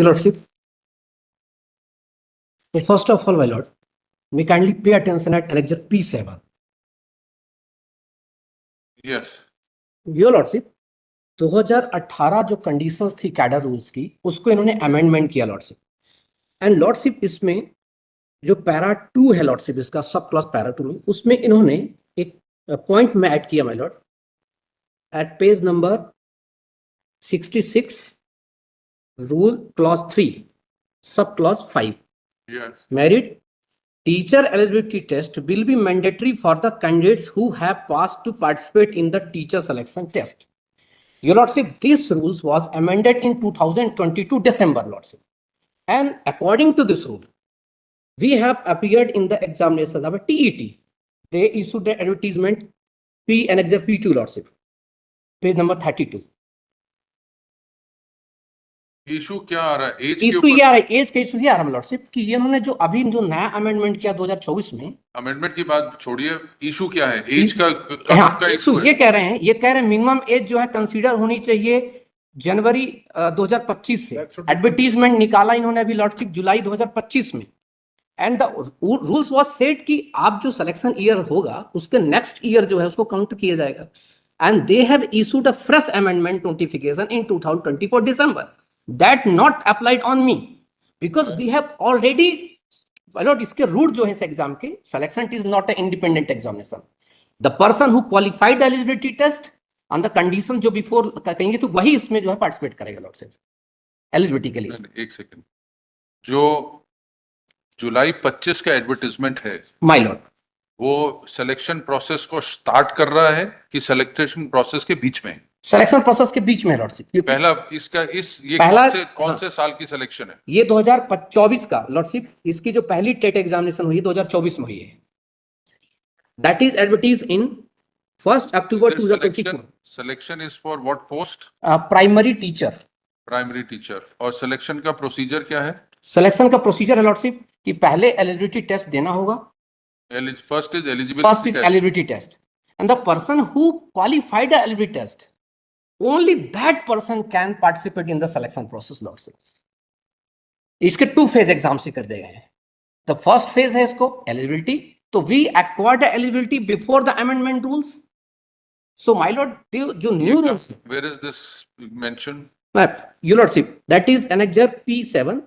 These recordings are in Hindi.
Your Lordship. So first of all, my Lord, we kindly pay attention at Annexure P7. Yes. Your Lordship, 2018 जो कंडीशंस थी कैडर रूल्स की, उसको इन्होंने अमेंडमेंट किया लॉर्डशिप। एंड लॉर्डशिप इसमें जो पैरा 2 है लॉर्डशिप, इसका सब क्लॉज पैरा 2 में, उसमें इन्होंने एक पॉइंट में ऐड किया my lord at page number 66 rule clause 3 sub clause 5। Yes. Merit teacher eligibility test will be mandatory for the candidates who have passed to participate in the teacher selection test. Your Lordship, this rules was amended in 2022 December, Lordship. And according to this rule, we have appeared in the examination of a TET. They issued the advertisement P Annexure P2, Lordship. Page number 32. Issue क्या आ रहा है? एज इशू ये आ रहा है, एज का इशू ये आ रहा है लॉर्डशिप कि ये इन्होंने जो अभी जो नया अमेंडमेंट किया 2024 में, अमेंडमेंट की बात छोड़िए, इशू क्या है? एज का इशू ये कह रहे हैं मिनिमम एज जो है कंसीडर होनी चाहिए जनवरी 2025 से। एडवर्टीजमेंट निकाला इन्होंने अभी लॉर्डशिप जुलाई 2025 में। And the rules was set कि आप जो सिलेक्शन ईयर होगा उसके नेक्स्ट ईयर जो है उसको काउंट किया जाएगा। And they have issued a fresh amendment notification in 2024 December that not applied on me because we have already, my lord, इसके रूट जो है इस एग्जाम के, selection is not an independent examination. The person who qualified the eligibility test on the condition जो before कहेंगे तो वही इसमें जो है पार्टिसिपेट करेगा लॉर्ड से एलिजिबिलिटी के लिए। एक सेकंड, जो जुलाई 25 का एडवर्टाइजमेंट है माय लॉर्ड, वो सिलेक्शन प्रोसेस को स्टार्ट कर रहा है कि सिलेक्शन प्रोसेस के बीच में? सिलेक्शन प्रोसेस के बीच में लॉर्डशिप। पहला इसका ये पहला कौन से साल की सिलेक्शन है? ये 2024 का लॉर्डशिप। इसकी जो पहली टेट एग्जामिनेशन हुई 2024 में हुई है। That is advertise in 1 October 2024। Selection is for what post? Primary teacher. Primary teacher. और सिलेक्शन का प्रोसीजर क्या है? सिलेक्शन का प्रोसीजर है लॉर्डशिप कि पहले एलिजिबिलिटी टेस्ट देना होगा। First is eligibility test and the person who qualified the eligibility test only that person can participate in the selection process lordship. इसके 2 फेज एग्जाम से कर दिए गए हैं। द फर्स्ट फेज है इसको एलिजिबिलिटी, तो we acquired eligibility before the amendment rules. So my lord, जो new rules, where is this mention? Your lordship, that is annexure P7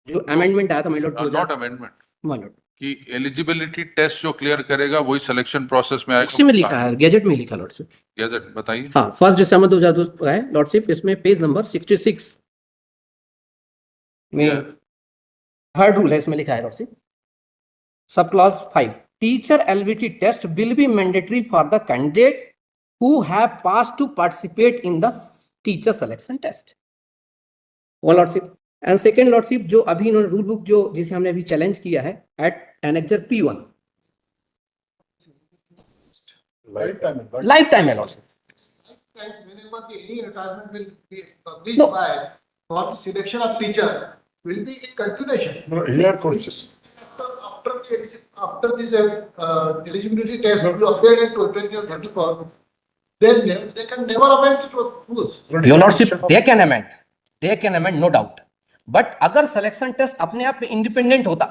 जो अमेंडमेंट आया था my lord. Not amendment my lord, कि एलिजिबिलिटी टेस्ट जो क्लियर करेगा वही सिलेक्शन प्रोसेस में आएगा। उसी में लिखा है, गैजेट में लिखा लॉर्डशिप। गैजेट बताइए। हाँ, 1 दिसंबर 2002 है लॉर्डशिप। इसमें पेज नंबर 66 में थर्ड रूल है, इसमें लिखा है lordship sub clause 5, teacher eligibility test will be mandatory for the candidate who have pass to participate in the teacher selection test. वो लॉर्डशिप। एंड सेकेंड लॉर्डशिप, जो अभी इन्होंने रूल बुक जो जिसे हमने अभी चैलेंज किया है at annexure P1, life time है lordship. Whenever any advertisement will be published No. for the selection of teachers will be in continuation. No, here courses. After this eligibility test will be appeared in 2024, then they can never amend the rules. Your lordship, they can amend, no doubt. But अगर सिलेक्शन टेस्ट अपने आप में इंडिपेंडेंट होता,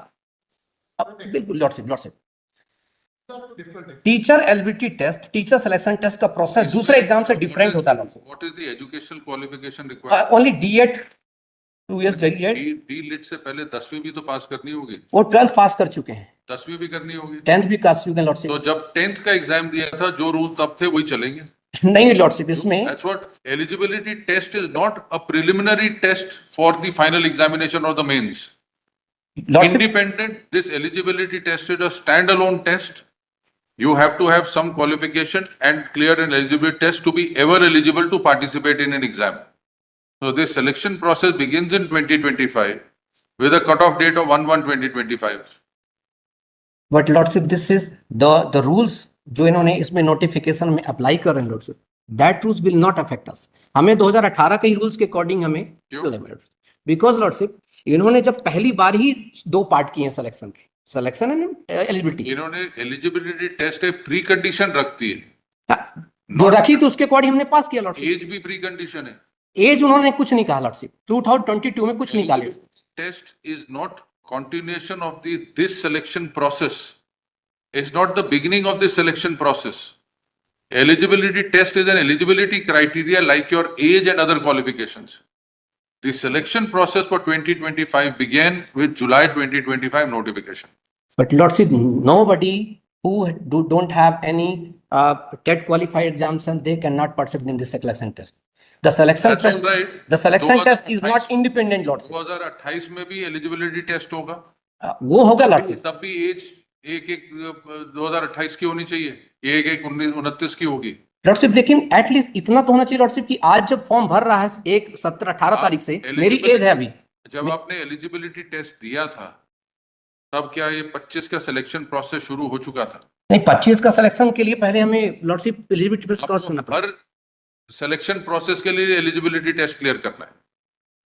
बिल्कुल lordship, teacher eligibility test, teacher selection test का प्रोसेस दूसरे एग्जाम से डिफरेंट होता है lordship. What is the educational qualification required? Only D.Ed 2 years D.Lit से पहले 10वीं भी तो पास करनी होगी। वो 12th पास कर चुके हैं, 10वीं भी करनी होगी, 10th भी कर चुके हैं लॉर्डशिप। तो जब 10th का एग्जाम दिया था जो रूल तब थे वही चलेंगे? नहीं लॉर्डशिप, इसमें That's what eligibility test is, not a preliminary test for the final examination or the mains. Lordship Independent, this eligibility test is a standalone test. You have to have some qualification and clear an eligibility test to be ever eligible to participate in an exam. So this selection process begins in 2025 with a cutoff date of 1/1/2025. But lordship, this is the rules जो इन्होंने इसमें नोटिफिकेशन में अप्लाई कर रहे हैं lordship, that rules will not affect us. हमें 2018 के ही रूल्स के अकॉर्डिंग हमें, बिकॉज लॉर्डशिप इन्होंने जब पहली बार ही 2 पार्ट किए हैं सिलेक्शन के, सिलेक्शन एंड एलिजिबिलिटी। इन्होंने एलिजिबिलिटी टेस्ट एक प्री कंडीशन रखती है, जो रखी तो उसके अकॉर्डिंग हमने पास किया लॉर्डशिप। एज भी प्री कंडीशन है। एज उन्होंने कुछ नहीं कहा लॉर्डशिप, 2022 में कुछ नहीं कहा। Test is not continuation of this selection process. It's not the beginning of this selection process. Eligibility test is an eligibility criteria like your age and other qualifications. The selection process for 2025 began with July 2025 notification. But lordship, nobody who don't have any TET qualified examination, they cannot participate in this selection test. The selection That's test, all right. the selection test is 2028 not independent, lordship. 2028 में भी एलिजिबिलिटी टेस्ट होगा, वो होगा लॉर्डशिप। तब भी एज एक 2028 की होनी चाहिए, ये एक 29 की होगी। लॉर्डशिप लेकिन एटलीस्ट इतना तो होना चाहिए लॉर्डशिप कि आज जब फॉर्म भर रहा है 17-18 तारीख से, मेरी एज है अभी। जब आपने एलिजिबिलिटी टेस्ट दिया था तब क्या ये 25 का सिलेक्शन प्रोसेस शुरू हो चुका था? नहीं, 25 का सिलेक्शन के लिए पहले हमें लॉर्डशिप एलिजिबिलिटी टेस्ट क्रॉस करना पड़ेगा। हर सिलेक्शन प्रोसेस के लिए एलिजिबिलिटी टेस्ट क्लियर करना है।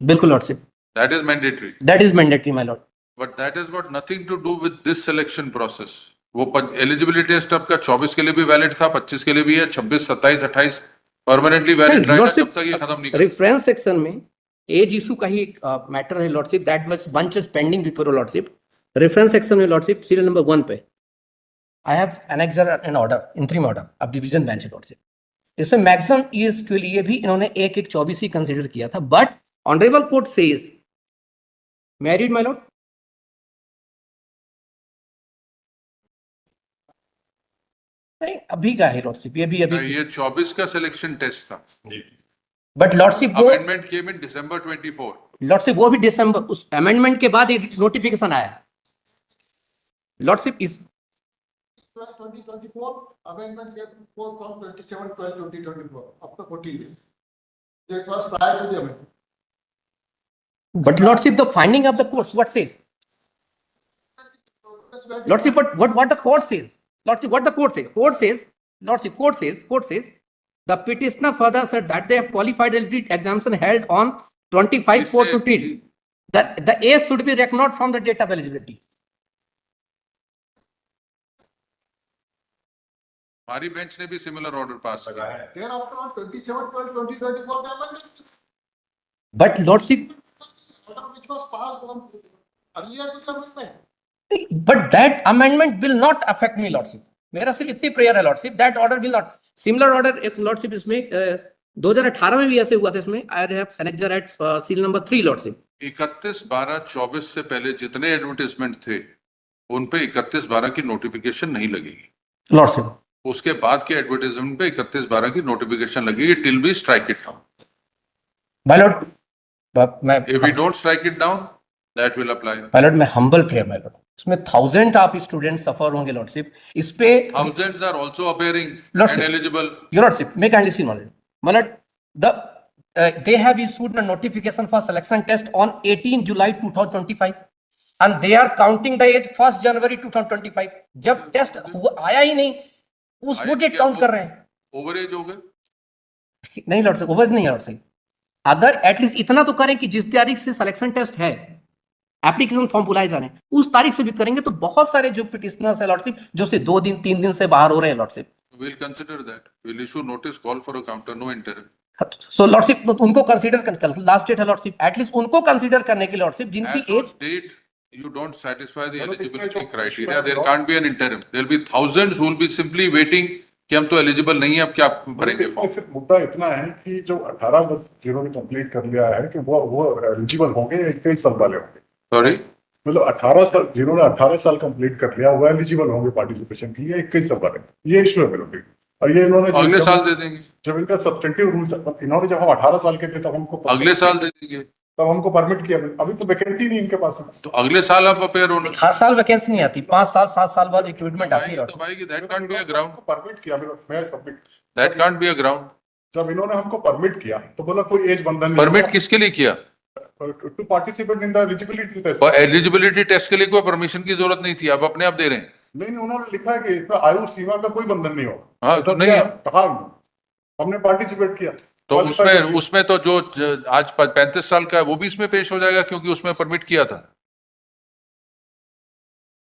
बिल्कुल lordship, that is mandatory. That is mandatory my lord. But that has got nothing to do with this selection process. वो एलिजिबिलिटी टेस्ट आपका 24 के लिए भी वैलिड था, 25 के लिए भी है, 26, 27, 28 परमानेंटली वैलिड रहेगा जब तक ये खत्म नहीं। रेफरेंस सेक्शन में एज इशू का ही मैटर है lordship, that was bunch is pending before lordship. Reference section में लॉर्डशिप सीरियल नंबर 1 पे I have annexure an order, interim order of division bench lordship. इसमें मैक्सिमम ईयर्स के लिए भी इन्होंने 1-1-24 ही कंसीडर किया था, but honourable court says, married my lord, नहीं अभी का है लॉर्डशिप, ये भी अभी ये 24 का सिलेक्शन टेस्ट था, बट लॉर्डशिप वो अमेंडमेंट केम इन दिसंबर 24। लॉर्डशिप वो भी दिसंबर, उस अमेंडमेंट के बाद एक नोटिफिकेशन आया लॉर्डशिप इस 2024 amendment came forth from 27/12/2024 after 14 days. It was prior to the amendment. but lordship the finding of the courts what says, lordship what the court says, lordship what the court says, lordship court says the petitioner further said that they have qualified eligibility examination held on 25/4/20. that the age should be reckoned from the date of eligibility. हमारी बेंच ने भी सिमिलर ऑर्डर पास किया है। Thereafter on 27/12/2024 the amendment. But lordship, Order which was passed on earlier to the amendment. but that amendment will not affect me lordship. मेरा सिर्फ इतनी प्रेयर है lordship, that order will not, similar order एक लॉर्डशिप इसमें 2018 में भी ऐसे हुआ था, इसमें I have annexure at serial number 3 lordship. 31/12/24 से पहले जितने एडवर्टाइजमेंट थे उन पे 31/12 की नोटिफिकेशन नहीं लगेगी लॉर्डशिप। उसके बाद के एडवर्टाइजमेंट पे 31/12 की नोटिफिकेशन लगेगी till we strike it down. My lord, मैं if we don't strike it down that will apply. My lord, मैं हम्बल प्रेयर माय लॉर्ड, इसमें थाउजेंड ऑफ स्टूडेंट सफर होंगे लॉर्डशिप, इस पे thousands are also appearing Lordship. And eligible. Your lordship may kindly see knowledge, my lord, they have issued a notification for selection test on 18 July 2025 and they are counting the age 1st January 2025। जब टेस्ट आया ही नहीं उसको डेट काउंट कर रहे हैं। ओवर एज हो गए? नहीं लॉर्ड साहब, ओवर नहीं है लॉर्ड साहब, अगर एटलीस्ट इतना तो करें कि जिस तारीख से सिलेक्शन टेस्ट है, एप्लीकेशन फॉर्म बुलाए जा रहे हैं, उस तारीख से भी करेंगे तो बहुत सारे जो पिटिशनर्स है लॉर्डशिप जो से 2 दिन 3 दिन से बाहर हो रहे हैं lordship. We'll consider that. We'll issue notice, call for a counter, no interim. So lordship उनको कंसीडर कर, लास्ट डेट है लॉर्डशिप, एटलीस्ट उनको कंसीडर करने के लिए लॉर्डशिप जिनकी As on age date, you don't satisfy the eligibility criteria, there can't be an interim. There'll be thousands who will be simply waiting कि हम तो एलिजिबल नहीं है, अब क्या भरेंगे इसमें फॉर्म? सिर्फ मुद्दा इतना है कि जो 18 वर्ष जिन्होंने कंप्लीट कर लिया है कि वो एलिजिबल होंगे या 21 साल वाले होंगे। सॉरी, मतलब 18 साल जिन्होंने 18 साल कंप्लीट कर लिया वो एलिजिबल होंगे पार्टिसिपेशन की या 21 साल वाले, ये इशू है मेरे को। और ये इन्होंने अगले साल दे देंगे, जब इनका सब्सटेंटिव रूल्स इन्होंने जब हम 18 साल के थे तब हमको अगले साल दे देंगे, तब हमको परमिट किया, अभी तो वैकेंसी नहीं इनके पास। तो अगले साल आप अपेयर होना। हर साल वैकेंसी नहीं आती, 5 साल 7 साल बाद रिक्रूटमेंट आती है। तो भाई that can't be a ground, permit किया मैं submit, that can't be a ground. जब इन्होंने हमको परमिट किया तो बोला कोई एज बंधन नहीं। परमिट किसके लिए किया? To participate in the eligibility test. और एलिजिबिलिटी टेस्ट के लिए कोई परमिशन की जरूरत नहीं थी, आप अपने आप दे रहे हैं। नहीं, उन्होंने लिखा है कि इसमें आयु सीमा का कोई बंधन नहीं होगा। हाँ, ऐसा नहीं क्या है। कहा, हमने पार्टिसिपेट किया तो उसमें तो जो आज 35 साल का है वो भी इसमें पेश हो जाएगा क्योंकि उसमें परमिट किया था।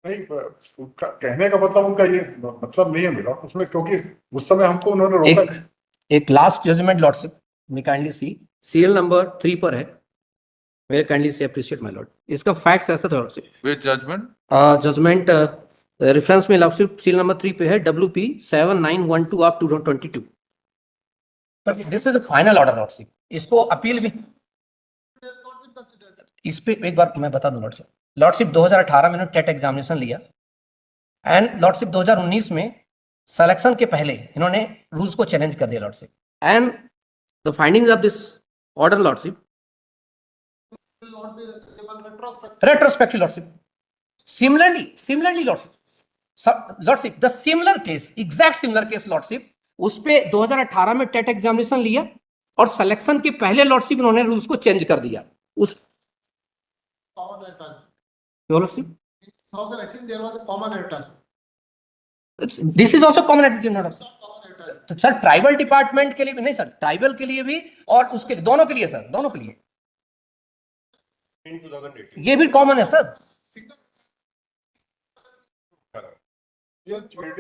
नहीं, कहने का मतलब उनका ये मतलब नहीं है मेरा उसमें, क्योंकि उस समय हमको उन्होंने रोका। एक last judgment lordship, may kindly see, serial number 3 पर है, very kindly see appreciate my lord. इसका फैक्ट्स ऐसा था lordship, Which judgment? Judgment reference में लॉर्डशिप सीरियल नंबर 3 पे है, WP 7912 of 2022। But this is a final order lordship, इसको अपील भी It has not been considered. इस पे एक बार मैं बता दूं लॉर्डशिप, 2018 में इन्होंने टेट एग्जामिनेशन लिया एंड लॉर्डशिप 2019 में सिलेक्शन के पहले इन्होंने रूल्स को चैलेंज कर दिया lordship, and the findings of this order lordship Will not be retrievable retrospectively. retrospective lordship, similarly lordship the similar case, exact similar case lordship, उस पे 2018 में टेट एग्जामिनेशन लिया और सिलेक्शन के पहले लॉर्डशिप इन्होंने रूल्स को चेंज कर दिया उस Common attachment. Lordship. In 2018, there was a common attachment. This is also common attitude lordship. Not common attachment. तो सर ट्राइबल डिपार्टमेंट के लिए भी नहीं सर, ट्राइबल के लिए भी और उसके लिए दोनों के लिए सर, दोनों के लिए ये भी कॉमन है सर। Single- ये GAD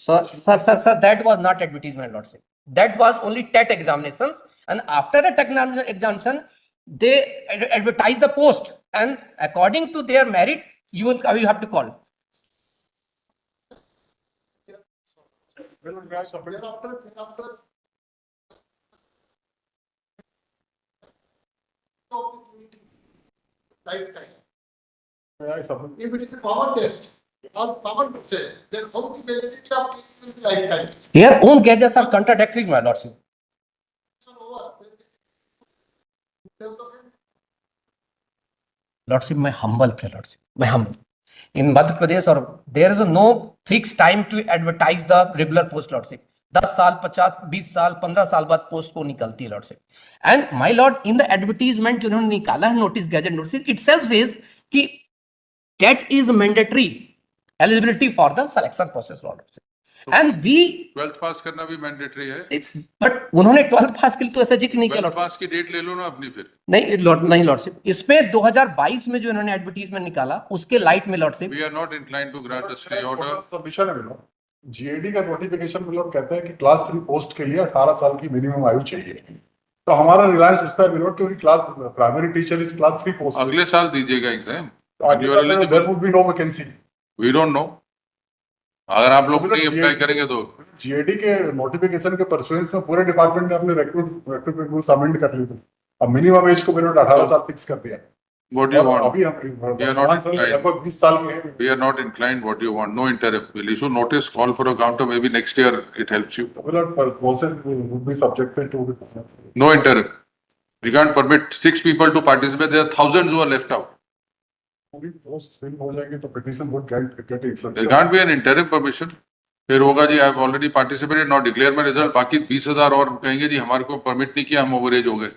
Sir, that was not advertisement, lordship. That was only TET examinations, and after the technical examination, they advertise the post, and according to their merit, you have to call. Thereafter. Lifetime. I submit. If it is a common test, or common process, then how the validity of this will be lifetime? Their own gadgets are contradictory, my lordship. So over. Lordship, my humble prayer, lordship, my humble. In Madhya Pradesh, or there is no fixed time to advertise the regular post, lordship. 10 साल 50 20 साल 15 साल बाद पोस्ट को निकलती है lordship, and my lord in the advertisement जो उन्होंने निकाला है notice gazette notice, itself says कि TET is mandatory eligibility for the selection process lordship, and we 12th pass करना भी मैंडेटरी है। बट उन्होंने 12th पास के लिए तो ऐसा जिक्र नहीं किया 12th लॉर्डशिप। पास की डेट ले लो ना अपनी फिर। नहीं लॉर्डशिप, इसमें 2022 में जो इन्होंने एडवर्टीजमेंट निकाला उसके लाइट में lordship, We are not inclined to grant a stay order. Submission है मिलो GAD का नोटिफिकेशन में लोग कहते हैं कि क्लास 3 पोस्ट के लिए 18 साल की मिनिमम आयु चाहिए, तो हमारा रिलायंस उस पर मिलो क्योंकि क्लास प्राइमरी टीचर इस क्लास 3 पोस्ट अगले साल दीजिएगा एग्जाम। आगे साल में there would be no vacancy. We don't know. अगर आप लोग नहीं अप्लाई करेंगे तो GAD के नोटिफिकेशन के परसुएंस में पूरे डिपार्टमेंट ने अपने रिक्रूटमेंट रूल सबमिट कर लिए थे, अब मिनिमम एज को मिलो 18 साल फिक्स कर दिया। what do you want? अभी We are not inclined. लगभग 20 साल के हैं। We are not inclined. What do you want? No interim. We'll issue notice, call for a counter. Maybe next year it helps you. Process would be subjected to No interim. We can't permit 6 people to participate. There are thousands who are left out. पूरी पोस्ट फिल हो जाएगी तो petition would get it. There can't be an interim permission. फिर होगा जी I have already participated, now declare my result. बाकी 20,000 और कहेंगे जी हमारे को परमिट नहीं किया, हम ओवरेज हो गए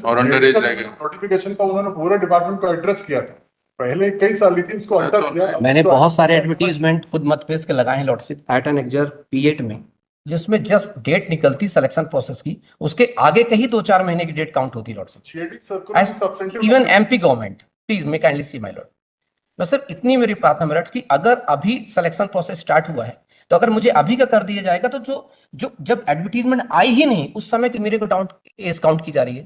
और अंडर एज रह गए। नोटिफिकेशन का उन्होंने पूरे डिपार्टमेंट को एड्रेस किया था, पहले कई साल ली थी उसको अंडर That's all किया। right. मैंने बहुत सारे एडवर्टीजमेंट खुद मत पेश के लगाए हैं लॉर्डशिप एट एन एग्जर P8 में, जिसमें जस्ट डेट निकलती सिलेक्शन प्रोसेस की, उसके आगे के ही 2-4 महीने की डेट काउंट होती lordship. GAD circular substantive even MP government, please may kindly see my Lord, बस सिर्फ इतनी मेरी प्रार्थना मेरठ की, अगर अभी सिलेक्शन प्रोसेस स्टार्ट हुआ है तो अगर मुझे अभी का कर दिया जाएगा तो जो जब एडवर्टीजमेंट आई ही नहीं उस समय की मेरे को डाउट एज काउंट की जा रही है।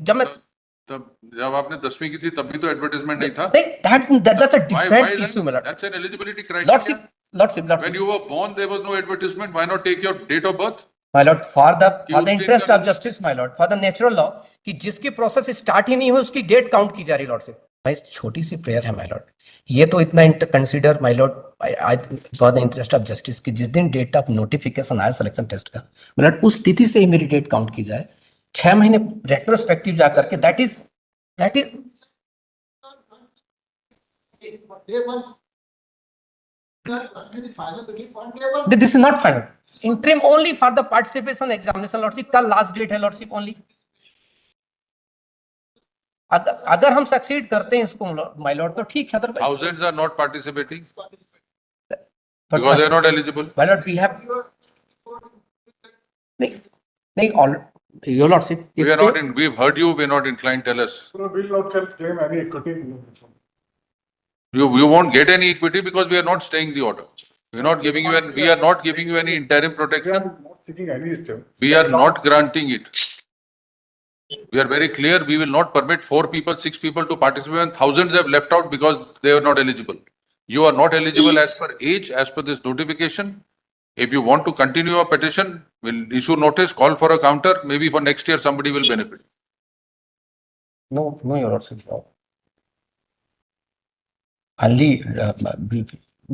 तब जब आपने 10वीं की थी तब भी तो एडवर्टाइजमेंट नहीं था। that's a Why different issue my lord. That's an eligibility lordship criteria. When you were born, there was no advertisement. Why not take your date of birth? my lord, for the Use interest date of justice my lord, for the natural law कि जिसकी प्रोसेस स्टार्ट ही नहीं हुई उसकी डेट काउंट की जा रही लॉर्ड से। भाई छोटी सी प्रेयर है माय लॉर्ड, ये तो इतना consider my Lord for the interest of justice कि जिस दिन डेट ऑफ नोटिफिकेशन आया सिलेक्शन टेस्ट का माय लॉर्ड उस तिथि से ही मेरी डेट काउंट की जाए, 6 महीने रेट्रोस्पेक्टिव जा करके, that is Day one. The final relief on day one. this is not final, interim only for the participation examination lordship, कल लास्ट डेट है लॉर्डशिप ओनली। अगर हम सक्सीड करते हैं इसको माय लॉर्ड तो ठीक है, otherwise Thousands are not participating because they are not eligible. My lord we have नहीं all your lordship We are not in. We've heard you. We're not inclined. Tell us. will not claim any equity. You won't get any equity because we are not staying the order. We are not giving you. We are not giving you any interim We protection. are not taking any step. We are not granting it. We are very clear, we will not permit 4 people, 6 people to participate and thousands have left out because they are not eligible. You are not eligible as per age, as per this notification. If you want to continue a petition, we'll issue notice, call for a counter, maybe for next year somebody will benefit. No, your lordship. Only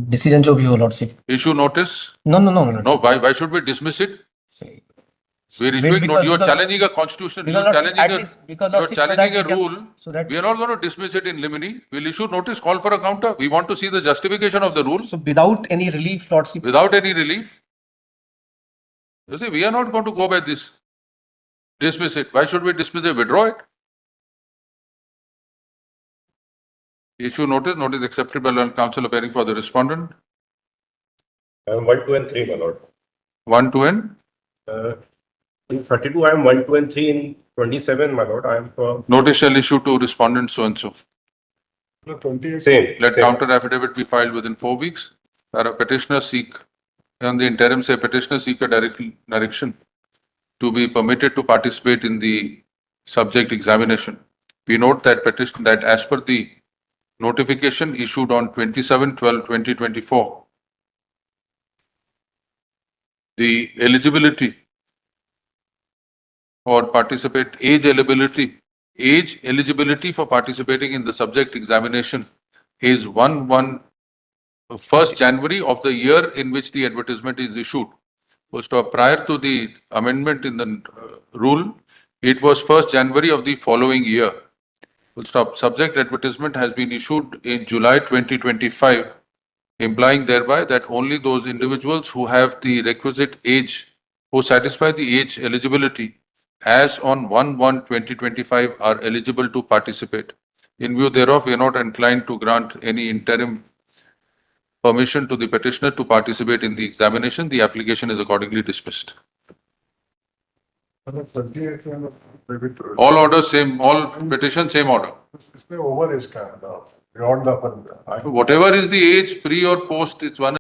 decision जो भी हो lordship. Issue notice? No. No, why should we dismiss it? We are issuing, because- you are because- challenging a constitution, you Because are lordship, at challenging least because you are lordship, so that challenging a we can- rule. so that We are not going to dismiss it in limine. We'll issue notice, call for a counter. We want to see the justification of the rule so without any relief lordship. without any relief. You see, we are not going to go by this. Dismiss it. Why should we dismiss it? Withdraw it. Issue notice accepted by learned counsel appearing for the respondent. I am 1, 2 and 3, my lord. 1, 2 and In 32, I am 1, 2 and 3. In 27, my lord, I am for notice shall issue to respondent so and so. 28. same. Let same. counter affidavit be filed within 4 weeks. Para petitioner seek, on the interim say petitioner seek a direction to be permitted to participate in the subject examination. We note that petition that as per the notification issued on 27/12/2024, the eligibility or participate age eligibility for participating in the subject examination is 1st January of the year in which the advertisement is issued. Was to prior to the amendment in the rule, it was 1st January of the following year. Full stop. Subject advertisement has been issued in July 2025, implying thereby that only those individuals who have the requisite age, who satisfy the age eligibility as on 1/1/2025 are eligible to participate. In view thereof, we are not inclined to grant any interim permission to the petitioner to participate in the examination. The application is accordingly dismissed. 28 में maybe to- All orders same, all petitions same order. इसमें over age का है, beyond the upper. Whatever is the age, pre or post, it's one